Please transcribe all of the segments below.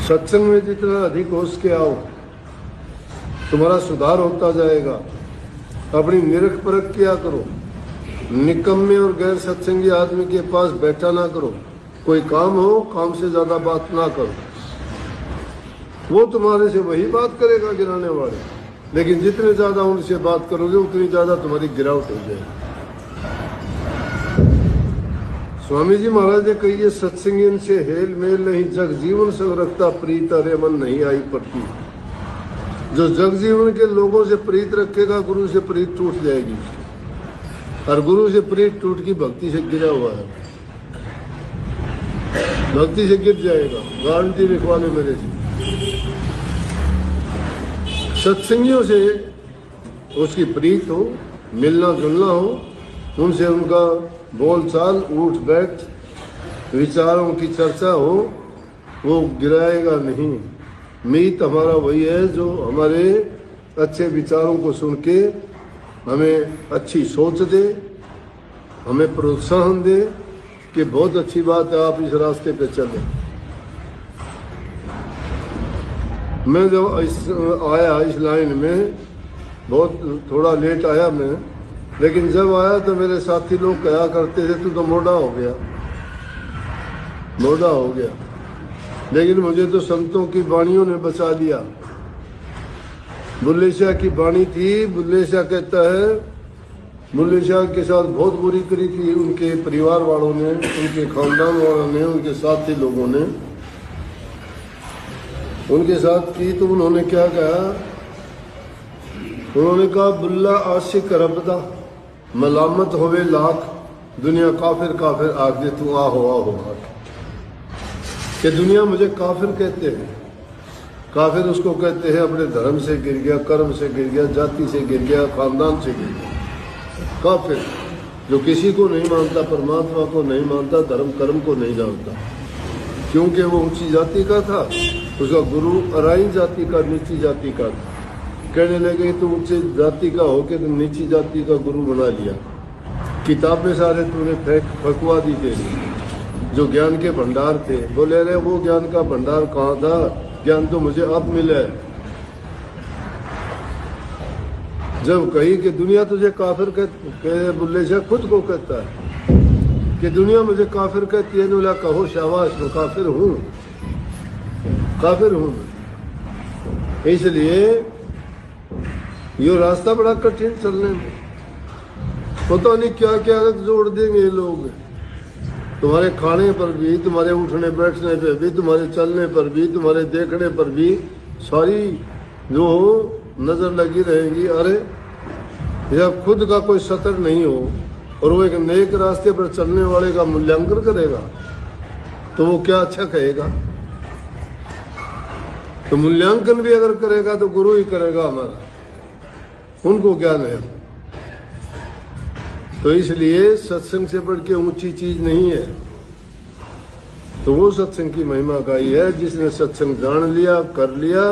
सत्संग में जितना अधिक हो सके आओ, तुम्हारा सुधार होता जाएगा। अपनी निरख परख किया करो। निकम्मे और गैर सत्संगी आदमी के पास बैठा ना करो। कोई काम हो, काम से ज्यादा बात ना करो। वो तुम्हारे से वही बात करेगा गिराने वाले, लेकिन जितने ज्यादा उनसे बात करोगे उतनी ज्यादा तुम्हारी गिरावट हो जाएगी। स्वामी जी महाराज ने कही है, सत्संगी से हेल मेल नहीं, जग जीवन संग रखता प्रीत अरे मन नहीं आई पड़ती। जो जग जीवन के लोगों से प्रीत रखेगा, गुरु से प्रीत टूट जाएगी। और गुरु से प्रीत टूट की भक्ति से गिरा हुआ है, भक्ति से गिर जाएगा, गारंटी लिखवाने मेरे से। सत्संगियों से उसकी प्रीत हो, मिलना जुलना हो, उनसे उनका बोलचाल, उठ बैठ, विचारों की चर्चा हो, वो गिराएगा नहीं। मीत हमारा वही है जो हमारे अच्छे विचारों को सुन के हमें अच्छी सोच दे, हमें प्रोत्साहन दे कि बहुत अच्छी बात है, आप इस रास्ते पे चलें। मैं जब आया इस लाइन में, बहुत थोड़ा लेट आया मैं, लेकिन जब आया तो मेरे साथी लोग कहा करते थे तू तो मोटा हो गया, मोटा हो गया। लेकिन मुझे तो संतों की वाणियों ने बचा लिया। बुल्ले शाह की वाणी थी। बुल्ले शाह कहता है, बुल्ले शाह के साथ बहुत बुरी करी थी उनके परिवार वालों ने, उनके खानदान वालों ने, उनके साथी लोगों ने उनके साथ की। तो उन्होंने क्या कहा, उन्होंने कहा, बुल्ला आशिक रबदा मलामत होवे लाख, दुनिया काफिर काफिर आख दे तू आहो कि दुनिया मुझे काफिर कहते हैं। काफिर उसको कहते हैं अपने धर्म से गिर गया, कर्म से गिर गया, जाति से गिर गया, खानदान से गिर गया। काफिर जो किसी को नहीं मानता, परमात्मा को नहीं मानता, धर्म कर्म को नहीं जानता, क्योंकि वो ऊंची जाति का था, उसका गुरु अराई जाति का, नीची जाति का था। कहने लगे तो ऊंची जाति का होके तो नीची जाति का गुरु बना लिया। किताबें सारे तूने फकवा दी थे जो ज्ञान के भंडार थे। बोले अरे वो ज्ञान का भंडार कहाँ था, ज्ञान तो मुझे अब मिला है। जब कही कि दुनिया तुझे काफिर कहते, बुल्ले शाह खुद को कहता है कि दुनिया मुझे काफिर कहती है, बोला कहो शाबाश, मैं काफिर हूँ, काफिर हूँ। इसलिए ये रास्ता बड़ा कठिन चलने में, पता नहीं क्या क्या जोड़ देंगे ये लोग। तुम्हारे खाने पर भी, तुम्हारे उठने बैठने पर भी, तुम्हारे चलने पर भी, तुम्हारे देखने पर भी सारी जो नजर लगी रहेगी। अरे जब खुद का कोई सतर नहीं हो और वो एक नेक रास्ते पर चलने वाले का मूल्यांकन करेगा तो वो क्या अच्छा कहेगा। तो मूल्यांकन भी अगर करेगा तो गुरु ही करेगा हमारा, उनको ज्ञान है। तो इसलिए सत्संग से बढ़ के ऊंची चीज नहीं है। तो वो सत्संग की महिमा का ही है, जिसने सत्संग जान लिया, कर लिया,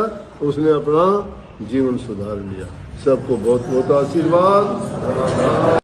उसने अपना जीवन सुधार लिया। सबको बहुत बहुत आशीर्वाद।